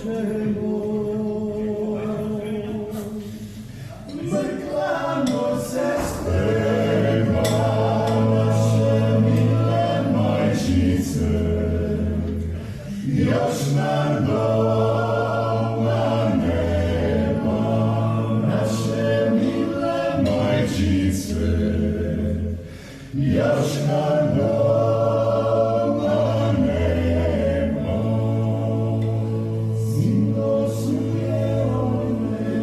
plačemo. Mrklano se sprema naše mile majčice, još nam doma nema naše mile majčice, još nam doma nema. Zimno su je one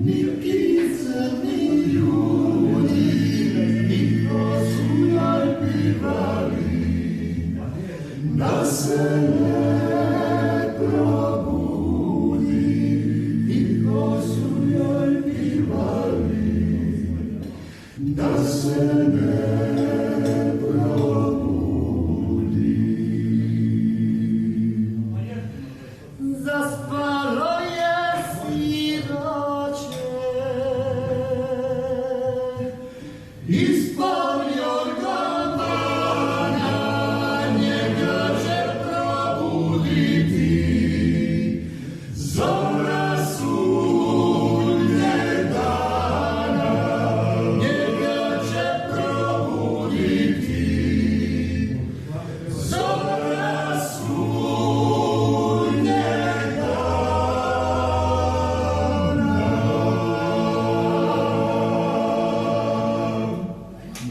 niki crni ljudi, niko su joj pivali, da se ne probudi, niko su joj pivali, da se ne